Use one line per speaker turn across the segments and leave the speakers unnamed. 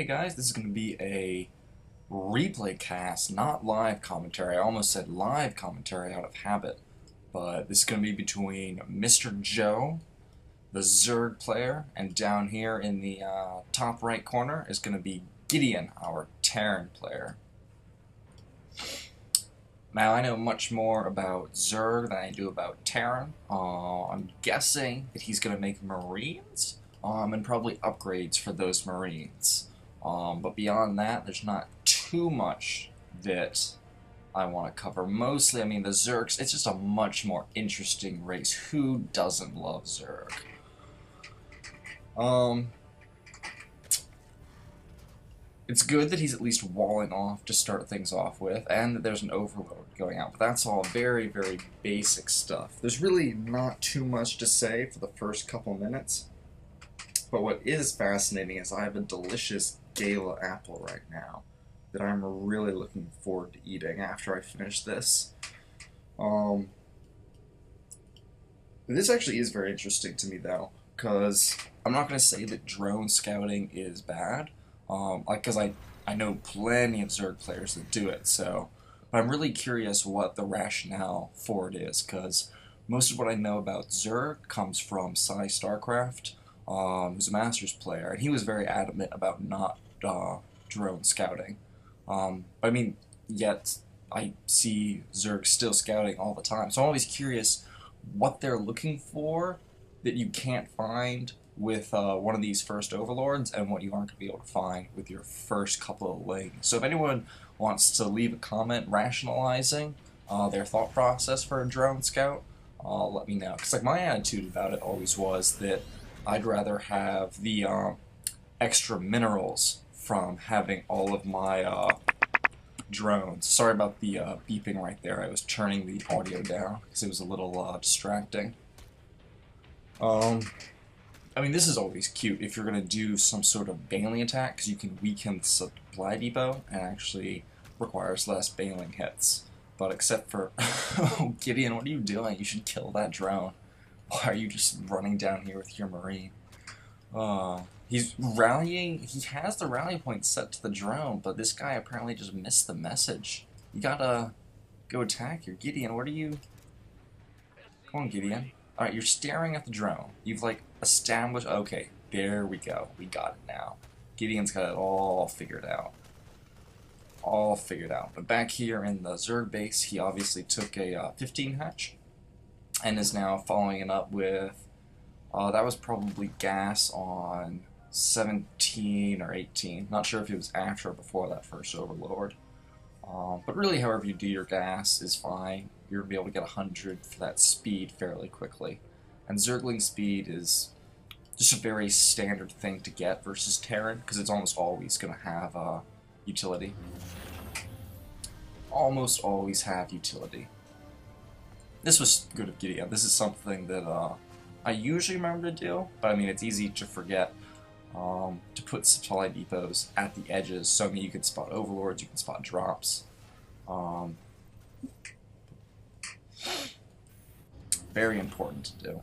Hey guys, this is going to be a replay cast, not live commentary. I almost said live commentary out of habit, but this is going to be between MrJoe, the Zerg player, and down here in the top right corner is going to be Gileon, our Terran player. Now, I know much more about Zerg than I do about Terran. I'm guessing that he's going to make Marines, and probably upgrades for those Marines. But beyond that, there's not too much that I want to cover. Mostly, I mean, the Zergs, it's just a much more interesting race. Who doesn't love Zerg? It's good that he's at least walling off to start things off with, and that there's an overload going out. But that's all very, very basic stuff. There's really not too much to say for the first couple minutes. But what is fascinating is I have a delicious Gala apple right now that I'm really looking forward to eating after I finish this. This actually is very interesting to me though, because I'm not going to say that drone scouting is bad, because I know plenty of Zerg players that do it, but I'm really curious what the rationale for it is, because most of what I know about Zerg comes from Starcraft, who's a Masters player, and he was very adamant about not drone scouting. I mean, yet I see Zerg still scouting all the time, so I'm always curious what they're looking for that you can't find with one of these first overlords, and what you aren't going to be able to find with your first couple of lings. So if anyone wants to leave a comment rationalizing their thought process for a drone scout, let me know. Because like my attitude about it always was that I'd rather have the extra minerals from having all of my drones. Sorry about the beeping right there. I was turning the audio down because it was a little distracting. I mean, this is always cute if you're going to do some sort of bailing attack, because you can weaken the supply depot and actually requires less bailing hits. But except for... Oh, Gileon, what are you doing? You should kill that drone. Why are you just running down here with your Marine? He's rallying. He has the rally point set to the drone, but this guy apparently just missed the message. You gotta go attack your Gileon. What are you... Come on, Gileon. Alright, you're staring at the drone. You've, like, established... Okay, there we go. We got it now. Gideon's got it all figured out. All figured out. But back here in the Zerg base, he obviously took a 15 hatch and is now following it up with... that was probably gas on 17 or 18. Not sure if it was after or before that first overlord. But really, however you do your gas is fine. You're going to be able to get 100 for that speed fairly quickly. And Zergling speed is just a very standard thing to get versus Terran, because it's almost always going to have utility. Almost always have utility. This was good of Gileon. This is something that I usually remember to do, but I mean, it's easy to forget to put supply depots at the edges, so I mean, you can spot overlords, you can spot drops. Very important to do.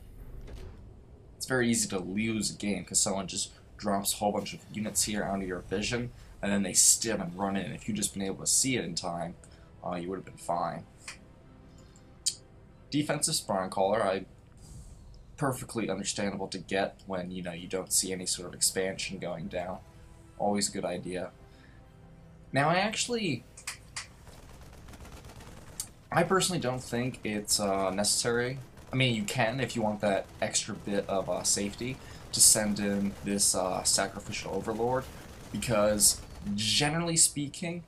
It's very easy to lose a game because someone just drops a whole bunch of units here out of your vision, and then they stim and run in. If you'd just been able to see it in time, you would have been fine. Defensive spawn caller, perfectly understandable to get when you don't see any sort of expansion going down. Always a good idea. Now I personally don't think it's necessary. I mean, you can if you want that extra bit of safety to send in this sacrificial overlord, because generally speaking,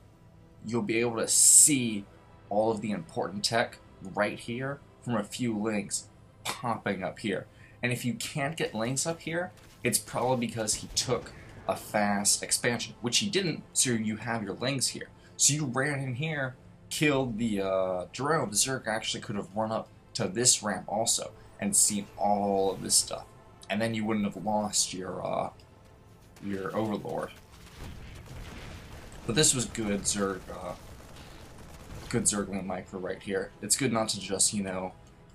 you'll be able to see all of the important tech right here from a few links popping up here. And if you can't get links up here, it's probably because he took a fast expansion, which he didn't, so you have your links here. So you ran in here, killed the drone. The Zerg actually could have run up to this ramp also and seen all of this stuff, and then you wouldn't have lost your overlord. But this was good Zerg, good Zergling micro right here. It's good not to just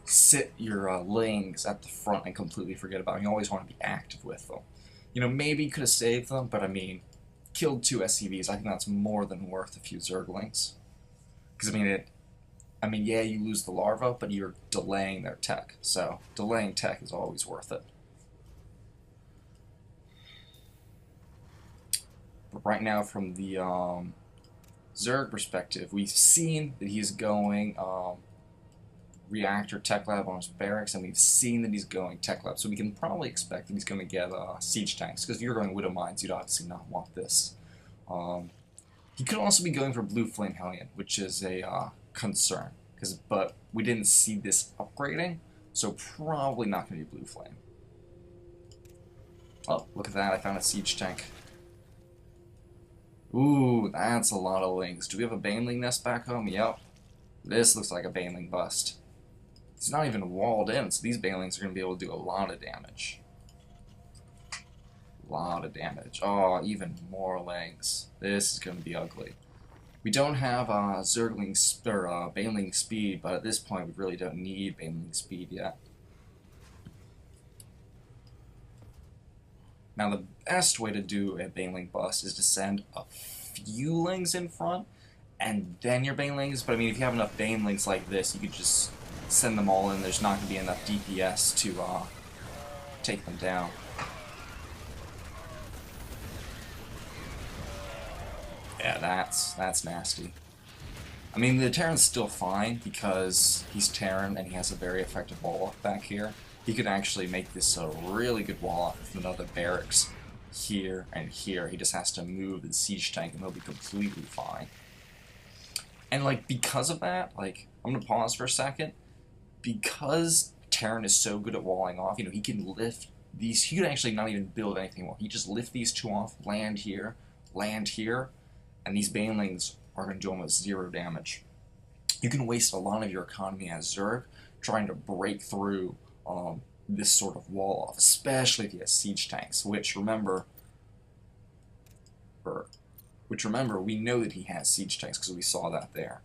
sit your lings at the front and completely forget about them. You always want to be active with them. Maybe you could have saved them, but I mean, killed 2 SCVs, I think that's more than worth a few Zerglings. Because, I mean, yeah, you lose the larva, but you're delaying their tech. So, delaying tech is always worth it. But right now, from the Zerg perspective, we've seen that he's going Reactor Tech Lab on his barracks, and we've seen that he's going Tech Lab, so we can probably expect that he's going to get Siege Tanks, because if you're going Widow Mines, you'd obviously not want this. He could also be going for Blue Flame Hellion, which is a concern, but we didn't see this upgrading, so probably not going to be Blue Flame. Oh, look at that, I found a Siege Tank. Ooh, that's a lot of lings. Do we have a Baneling nest back home? Yep. This looks like a Baneling bust. It's not even walled in, so these Banelings are going to be able to do a lot of damage. A lot of damage. Oh, even more lings. This is going to be ugly. We don't have Baneling speed, but at this point we really don't need Baneling speed yet. Now the best way to do a Baneling bust is to send a few lings in front, and then your Banelings, but I mean if you have enough Banelings like this, you could just send them all in. There's not going to be enough DPS to take them down. Yeah, that's nasty. I mean, the Terran's still fine because he's Terran and he has a very effective wall-off back here. He could actually make this a really good wall-off with another barracks here and here. He just has to move the Siege Tank and he'll be completely fine. And, like, because of that, like, I'm going to pause for a second. Because Terran is so good at walling off, you know, he can lift these, he can actually not even build anything more. He just lift these 2 off, land here, and these Banelings are going to do almost 0 damage. You can waste a lot of your economy as Zerg trying to break through this sort of wall off, especially if he has Siege Tanks, which remember, we know that he has Siege Tanks because we saw that there.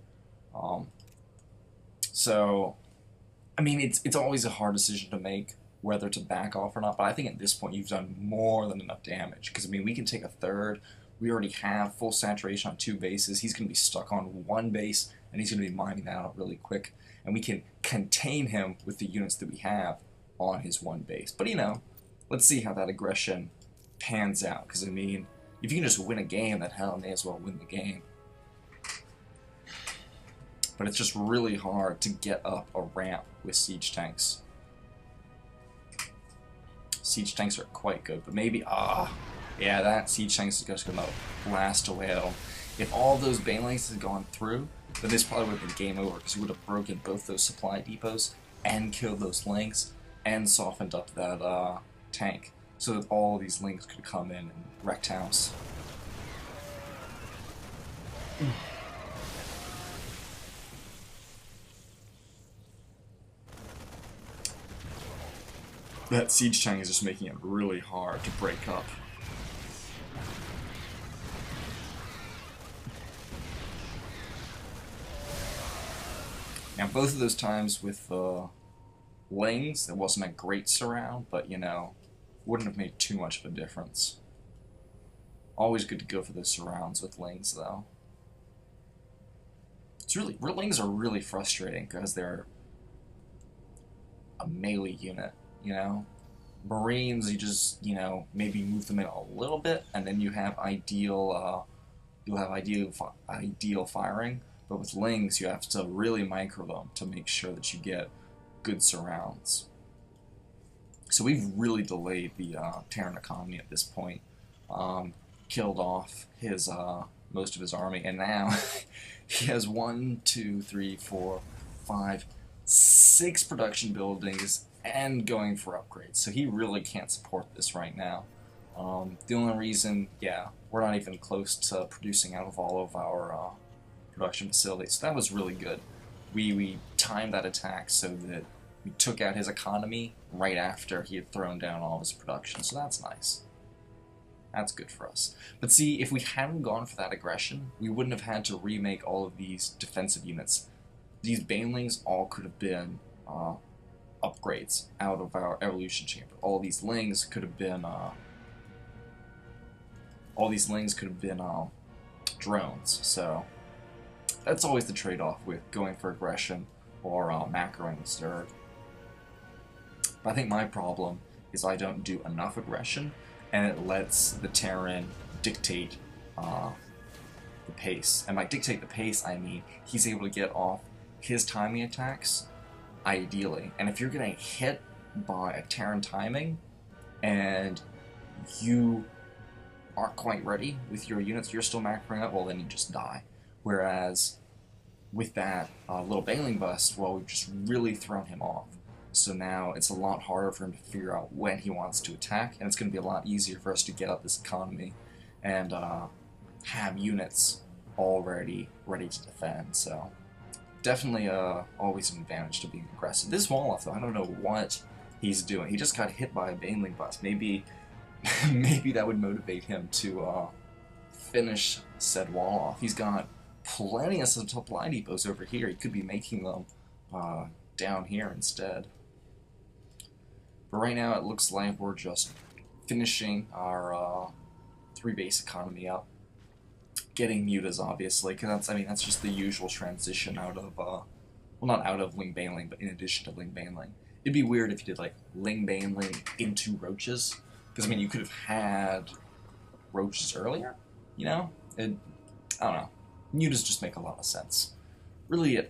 So, I mean, it's always a hard decision to make whether to back off or not, but I think at this point you've done more than enough damage, because, I mean, we can take a third. We already have full saturation on 2 bases. He's going to be stuck on 1 base, and he's going to be mining that out really quick, and we can contain him with the units that we have on his 1 base. But, you know, let's see how that aggression pans out, because, I mean, if you can just win a game, then hell, may as well win the game. But it's just really hard to get up a ramp with Siege Tanks. Siege Tanks are quite good, but maybe, yeah, that Siege Tank is just going to blast away at him. If all those Banelings had gone through, then this probably would have been game over, because we would have broken both those supply depots and killed those lings and softened up that tank, so that all of these lings could come in and wreck towns. That Siege Tank is just making it really hard to break up. Now, both of those times with the lings, it wasn't a great surround, but, you know, wouldn't have made too much of a difference. Always good to go for the surrounds with lings, though. It's really, lings are really frustrating because they're a melee unit, you know? Marines, you just, you know, maybe move them in a little bit, and then you have ideal firing. But with lings, you have to really micro them to make sure that you get good surrounds. So we've really delayed the Terran economy at this point. Killed off his most of his army, and now he has 1, 2, 3, 4, 5, 6 production buildings and going for upgrades. So he really can't support this right now. The only reason, yeah, we're not even close to producing out of all of our production facilities. So that was really good. We timed that attack so that we took out his economy right after he had thrown down all of his production. So that's nice. That's good for us. But see, if we hadn't gone for that aggression, we wouldn't have had to remake all of these defensive units. These Banelings all could have been upgrades out of our evolution chamber. All these lings could have been all these lings could have been drones. So that's always the trade-off with going for aggression or macroing the Zerg. But I think my problem is I don't do enough aggression, and it lets the Terran dictate the pace. And by dictate the pace, I mean he's able to get off his timing attacks ideally. And if you're getting hit by a Terran timing and you aren't quite ready with your units, you're still macroing up, well then you just die. Whereas with that little Bailing Bust, well, we've just really thrown him off. So now it's a lot harder for him to figure out when he wants to attack, and it's going to be a lot easier for us to get out this economy and have units already ready to defend. So definitely always an advantage to being aggressive. This Wolof, though, I don't know what he's doing. He just got hit by a Bailing Bust. Maybe maybe that would motivate him to finish said Wolof. He's got plenty of supply depots over here. He could be making them down here instead. But right now it looks like we're just finishing our 3-base economy up. Getting mutas, obviously, because that's just the usual transition out of, well, not out of Ling Baneling, but in addition to Ling Baneling. It'd be weird if you did, like, Ling Baneling into Roaches, because, you could have had Roaches earlier, you know? I don't know. Mutas just make a lot of sense. Really,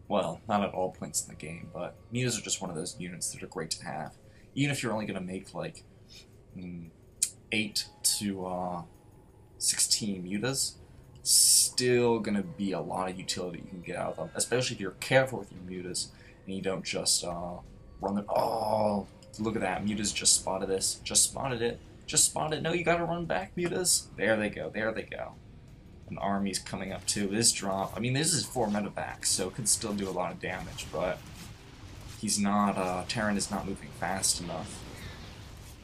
well, not at all points in the game, but mutas are just one of those units that are great to have. Even if you're only going to make, like, 8 to 16 mutas, still going to be a lot of utility you can get out of them, especially if you're careful with your mutas and you don't just run them. Oh, look at that. Mutas just spotted this. Just spotted it. Just spotted. No, you got to run back, mutas. There they go. There they go. An army's coming up too. This drop, this is 4 medevacs, so it could still do a lot of damage, but he's not, Terran is not moving fast enough.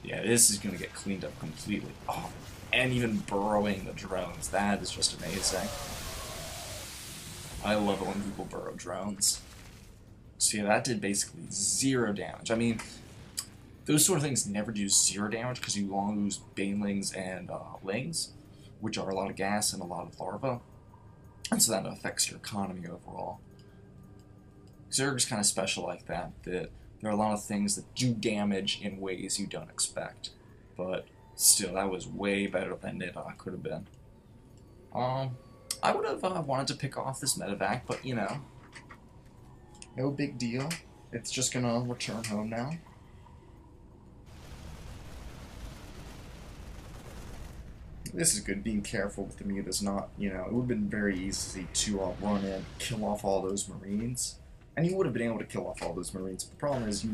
Yeah, this is going to get cleaned up completely. Oh, and even burrowing the drones. That is just amazing. I love it when people burrow drones. So yeah, that did basically 0 damage. Those sort of things never do 0 damage because you lose Banelings and Lings, which are a lot of gas and a lot of larvae, and so that affects your economy overall. Zerg's kind of special like that, that there are a lot of things that do damage in ways you don't expect, but still, that was way better than it could have been. I would have wanted to pick off this medevac, but no big deal. It's just gonna return home now. This is good, being careful with the mutas, not, it would have been very easy to run in, kill off all those Marines, and you would have been able to kill off all those Marines, but the problem is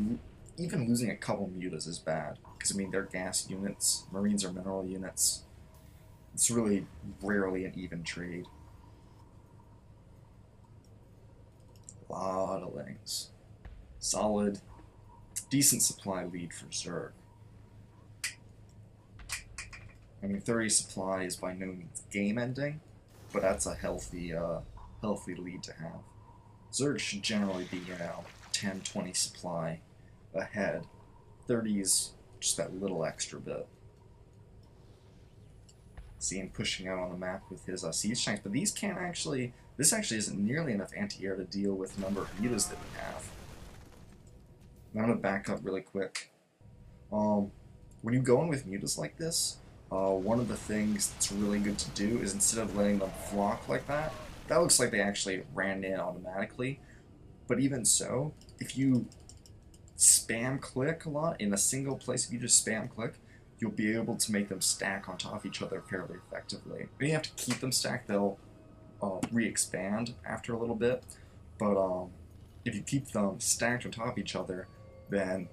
even losing a couple mutas is bad, because, they're gas units, Marines are mineral units. It's really rarely an even trade. A lot of Lings. Solid, decent supply lead for Zerg. 30 supply is by no means game-ending, but that's a healthy lead to have. Zerg should generally be, 10, 20 supply ahead. 30 is just that little extra bit. See him pushing out on the map with his siege tanks, but these can't actually... This actually isn't nearly enough anti-air to deal with the number of mutas that we have. I'm going to back up really quick. When you go in with mutas like this, one of the things that's really good to do is instead of letting them flock like that looks like they actually ran in automatically, but even so, if you spam click a lot in a single place, if you just spam click, you'll be able to make them stack on top of each other fairly effectively. When you have to keep them stacked, they'll re-expand after a little bit, but if you keep them stacked on top of each other, then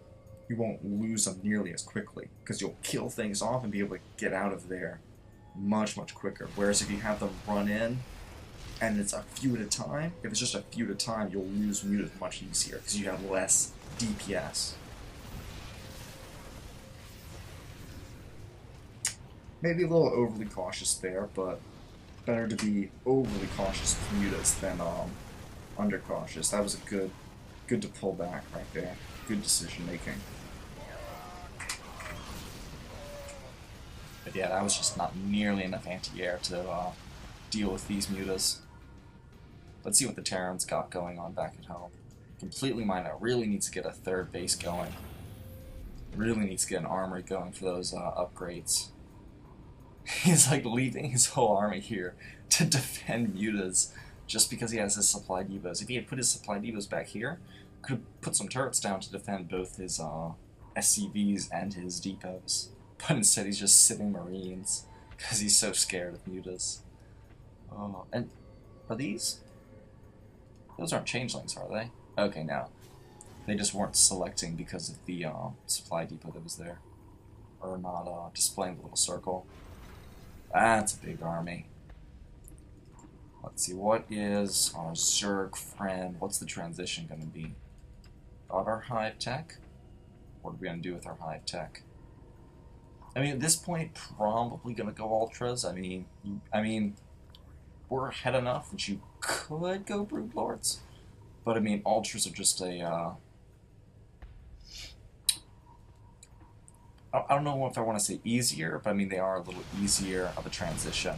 you won't lose them nearly as quickly, because you'll kill things off and be able to get out of there much, much quicker. Whereas if you have them run in, and it's a few at a time, if it's just a few at a time, you'll lose mutas much easier, because you have less DPS. Maybe a little overly cautious there, but better to be overly cautious with mutas than under-cautious. That was a good to pull back right there. Good decision making. But yeah, that was just not nearly enough anti-air to deal with these mutas. Let's see what the Terran's got going on back at home. Completely mined out. Really needs to get a third base going. Really needs to get an armory going for those upgrades. He's like leaving his whole army here to defend mutas just because he has his supply depots. If he had put his supply depots back here, could have put some turrets down to defend both his SCVs and his depots. But instead he's just sitting marines because he's so scared of mutas. Oh, and are these? Those aren't changelings, are they? Okay, now. They just weren't selecting because of the supply depot that was there. Or not displaying the little circle. That's a big army. Let's see, what is our Zerg friend? What's the transition going to be? Got our hive tech? What are we going to do with our hive tech? I mean, at this point, probably going to go ultras. I mean, we're ahead enough that you could go broodlords, but I mean, ultras are just a. I don't know if I want to say easier, but I mean they are a little easier of a transition.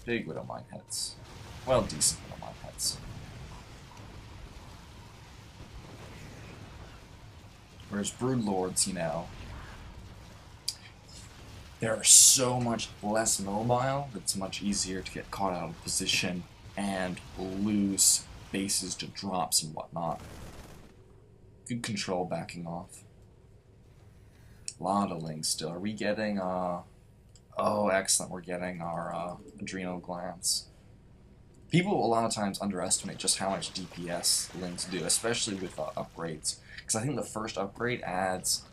Big widow mine heads. Well, decent widow mine heads. Whereas broodlords, you know, they're so much less mobile, it's much easier to get caught out of position and lose bases to drops and whatnot. Good control backing off. A lot of links still. Are we getting, oh, excellent, we're getting our adrenal glands. People a lot of times underestimate just how much DPS links do, especially with upgrades. Because I think the first upgrade adds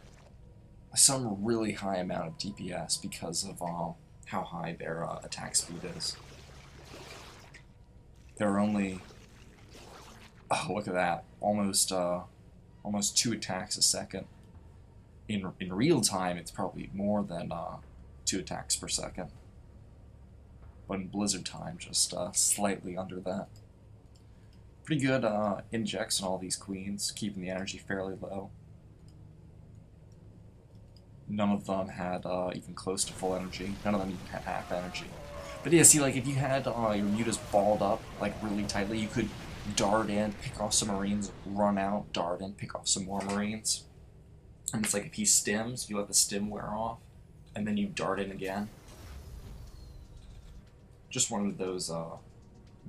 some really high amount of DPS because of how high their attack speed is. They're only, oh look at that, almost 2 attacks a second. In real time, it's probably more than 2 attacks per second. But in Blizzard time, just slightly under that. Pretty good injects on all these queens, keeping the energy fairly low. None of them had even close to full energy. None of them even had half energy. But yeah, see, like, if you had your mutas balled up, like, really tightly, you could dart in, pick off some marines, run out, dart in, pick off some more marines. And it's like, if he stims, you let the stim wear off, and then you dart in again. Just one of those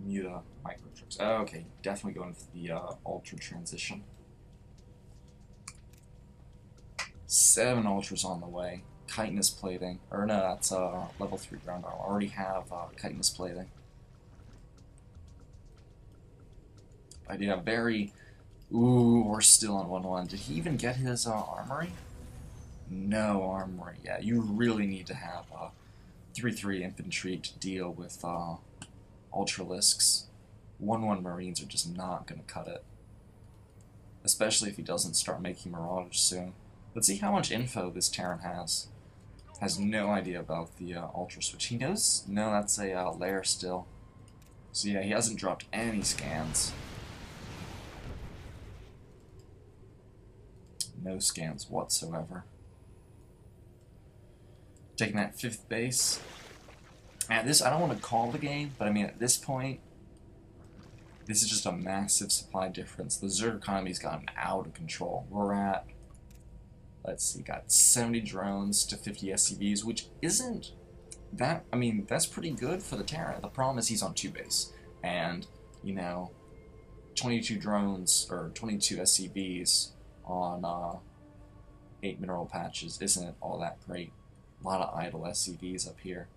muta micro tricks. Oh, okay, definitely going for the ultra transition. 7 ultras on the way. Chitinous plating. Or no, that's level 3 ground armor. I already have chitinous plating. But yeah, very... Ooh, we're still on 1-1. Did he even get his armory? No armory. Yeah, you really need to have 3-3 infantry to deal with Ultralisks. 1-1 Marines are just not going to cut it. Especially if he doesn't start making Marauders soon. Let's see how much info this Terran has. Has no idea about the Ultra Switch. He knows? No, that's a lair still. So yeah, he hasn't dropped any scans. No scans whatsoever. Taking that 5th base. And this, I don't want to call the game, but I mean, at this point, this is just a massive supply difference. The Zerg economy's gotten out of control. We're at, let's see, got 70 drones to 50 SCVs, which isn't that, I mean, that's pretty good for the Terran. The problem is he's on 2 base. And, you know, 22 drones, or 22 SCVs on 8 mineral patches isn't all that great. A lot of idle SCVs up here.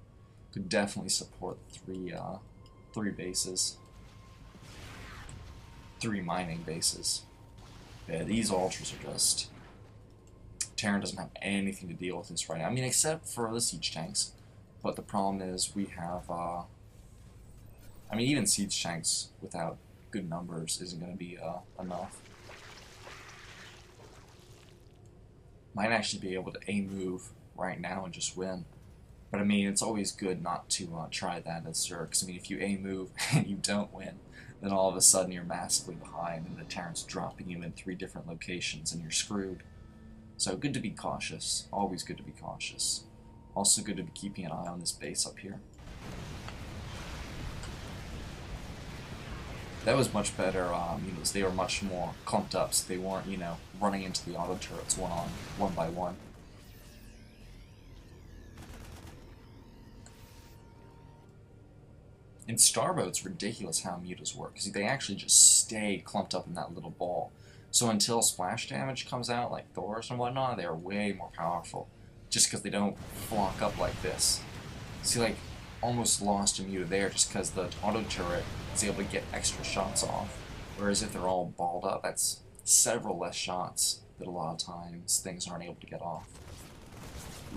Could definitely support 3 bases. 3 mining bases. Yeah, these ultras are just... Terran doesn't have anything to deal with this right now. I mean, except for the siege tanks. But the problem is we have... I mean, even siege tanks without good numbers isn't going to be enough. Might actually be able to A-move right now and just win. But I mean, it's always good not to try that as Zerg, because I mean, if you A-move and you don't win, then all of a sudden you're massively behind and the Terran's dropping you in 3 different locations and you're screwed. So good to be cautious. Always good to be cautious. Also good to be keeping an eye on this base up here. That was much better, Mutas. They were much more clumped up, so they weren't, running into the auto turrets one by one. In Starbow, it's ridiculous how Mutas work, because they actually just stay clumped up in that little ball. So until splash damage comes out, like Thor's and whatnot, they are way more powerful, just because they don't flock up like this. See, like, almost lost a Muta there just because the auto turret is able to get extra shots off, whereas if they're all balled up, that's several less shots that a lot of times things aren't able to get off.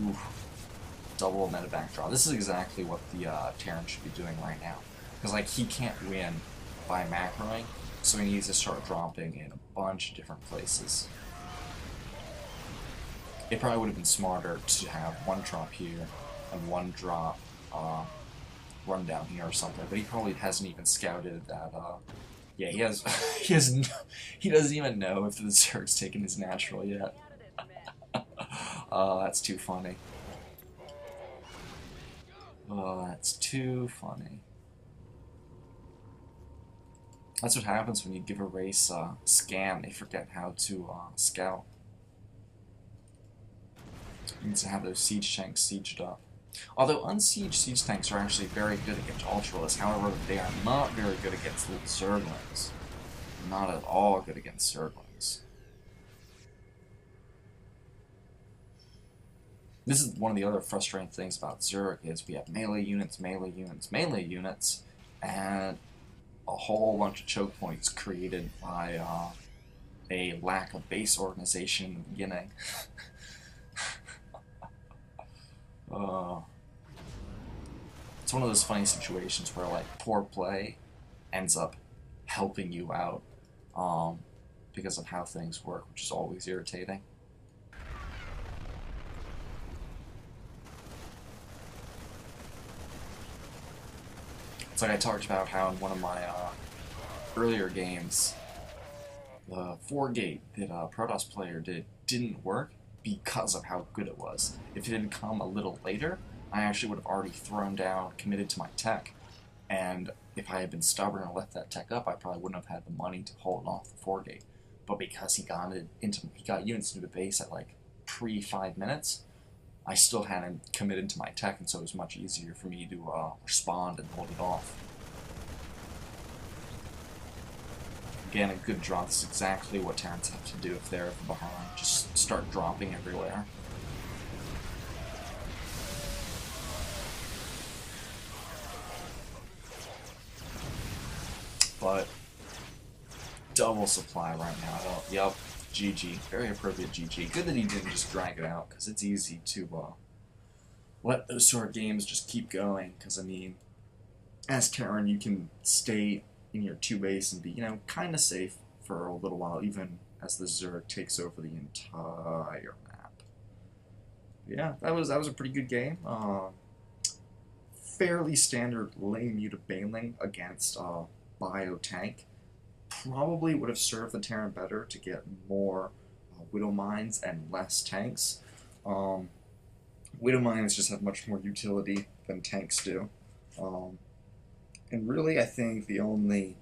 Oof. Double meta backdraw. This is exactly what the Terran should be doing right now. Because, like, he can't win by macroing, so he needs to start dropping in a bunch of different places. It probably would have been smarter to have one drop here and one drop run down here or something, but he probably hasn't even scouted that. Yeah, he has. He doesn't even know if the Zerg's taken his natural yet. That's too funny. Oh, that's too funny. That's what happens when you give a race a scan. They forget how to scout. You need to have those siege tanks sieged up. Although unsieged siege tanks are actually very good against Ultralists, however, they are not very good against little Zerglings. Not at all good against Zerglings. This is one of the other frustrating things about Zerg is we have melee units, melee units, melee units, and a whole bunch of choke points created by a lack of base organization in the beginning. It's one of those funny situations where, like, poor play ends up helping you out because of how things work, which is always irritating. It's like I talked about how in one of my earlier games, the 4-gate that a Protoss player didn't work because of how good it was. If it had come a little later, I actually would have already thrown down, committed to my tech, and if I had been stubborn and left that tech up, I probably wouldn't have had the money to hold off the 4-gate. But because he got units into the base at like pre-5 minutes, I still hadn't committed to my tech, and so it was much easier for me to respond and hold it off. Again, a good drop is exactly what Terrans have to do if they're behind. Just start dropping everywhere. But double supply right now. Yep, GG. Very appropriate GG. Good that he didn't just drag it out, because it's easy to let those sort of games just keep going. Because, I mean, as Terran, you can stay in your 2 base and be, kind of safe for a little while, even as the Zerg takes over the entire map. Yeah, that was a pretty good game. Fairly standard lane Muta Baneling against Bio Tank. Probably would have served the Terran better to get more Widow Mines and less tanks. Widow Mines just have much more utility than tanks do. And really, I think the only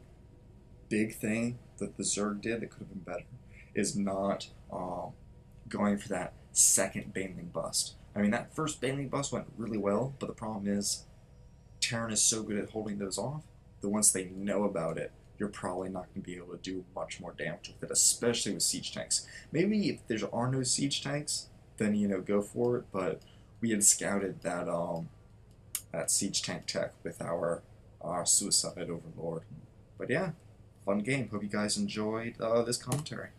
big thing that the Zerg did that could have been better is not going for that second Baneling bust. I mean, that first Baneling bust went really well, but the problem is Terran is so good at holding those off that once they know about it, you're probably not going to be able to do much more damage with it, especially with siege tanks. Maybe if there are no siege tanks, then, go for it, but we had scouted that that siege tank tech with our Suicide Overlord. But yeah, fun game. Hope you guys enjoyed this commentary.